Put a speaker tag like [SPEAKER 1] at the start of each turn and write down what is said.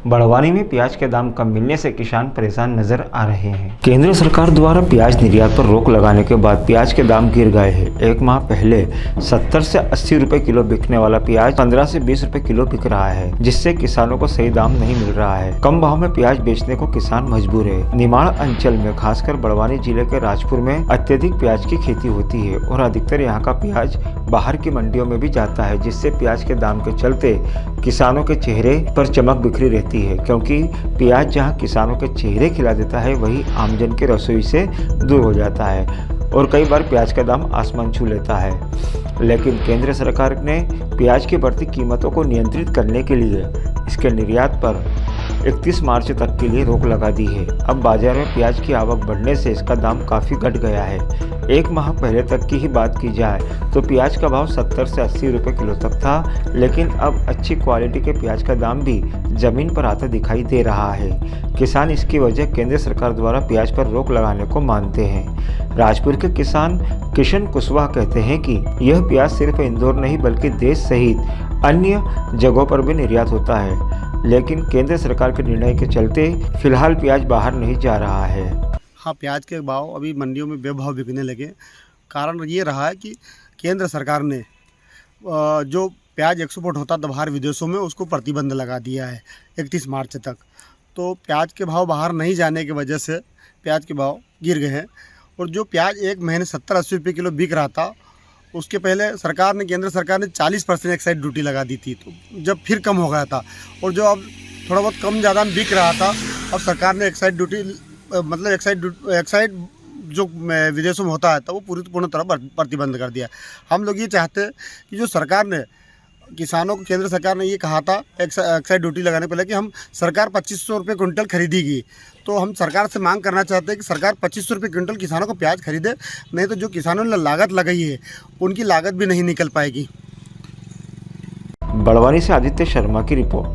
[SPEAKER 1] बड़वानी में प्याज के दाम कम मिलने से किसान परेशान नजर आ रहे हैं। केंद्र सरकार द्वारा प्याज निर्यात पर रोक लगाने के बाद प्याज के दाम गिर गए हैं। एक माह पहले 70 से 80 रुपए किलो बिकने वाला प्याज 15 से 20 रुपए किलो बिक रहा है, जिससे किसानों को सही दाम नहीं मिल रहा है। कम भाव में प्याज बेचने को किसान मजबूर है। निमाड़ अंचल में खासकर बड़वानी जिले के राजपुर में अत्यधिक प्याज की खेती होती है और अधिकतर यहाँ का प्याज बाहर की मंडियों में भी जाता है, जिससे प्याज के दाम के चलते किसानों के चेहरे पर चमक बिखरी रहती है, क्योंकि प्याज जहां किसानों के चेहरे खिला देता है वहीं आमजन के रसोई से दूर हो जाता है और कई बार प्याज का दाम आसमान छू लेता है। लेकिन केंद्र सरकार ने प्याज की बढ़ती कीमतों को नियंत्रित करने के लिए इसके निर्यात पर 31 मार्च तक के लिए रोक लगा दी है। अब बाजार में प्याज की आवक बढ़ने से इसका दाम काफ़ी घट गया है। एक माह पहले तक की ही बात की जाए तो प्याज का भाव 70 से 80 रुपए किलो तक था, लेकिन अब अच्छी क्वालिटी के प्याज का दाम भी जमीन पर आता दिखाई दे रहा है। किसान इसकी वजह केंद्र सरकार द्वारा प्याज पर रोक लगाने को मानते हैं। राजपुर के किसान किशन कुशवाहा कहते हैं कि यह प्याज सिर्फ इंदौर नहीं बल्कि देश सहित अन्य जगहों पर भी निर्यात होता है, लेकिन केंद्र सरकार के निर्णय के चलते फिलहाल प्याज बाहर नहीं जा रहा है।
[SPEAKER 2] हाँ, प्याज के भाव अभी मंडियों में बेभाव बिकने लगे। कारण ये रहा है कि केंद्र सरकार ने जो प्याज एक्सपोर्ट होता था बाहर विदेशों में, उसको प्रतिबंध लगा दिया है 31 मार्च तक। तो प्याज के भाव बाहर नहीं जाने की वजह से प्याज के भाव गिर गए हैं। और जो प्याज एक महीने 70-80 रुपये किलो बिक रहा था, उसके पहले केंद्र सरकार ने 40% एक्साइज ड्यूटी लगा दी थी, तो जब फिर कम हो गया था। और जो अब थोड़ा बहुत कम ज़्यादा बिक रहा था, अब सरकार ने एक्साइज ड्यूटी मतलब एक्साइड जो विदेशों में होता है तो वो पूर्ण तरह प्रतिबंध कर दिया। हम लोग ये चाहते हैं कि जो सरकार ने किसानों को, केंद्र सरकार ने ये कहा था एक्साइड ड्यूटी लगाने पहले कि हम सरकार 2500 रुपये क्विंटल खरीदेगी, तो हम सरकार से मांग करना चाहते हैं कि सरकार 2500 रुपये क्विंटल किसानों को प्याज खरीदे, नहीं तो जो किसानों ने लागत लगाई है उनकी लागत भी नहीं निकल पाएगी।
[SPEAKER 1] बड़वानी से आदित्य शर्मा की रिपोर्ट।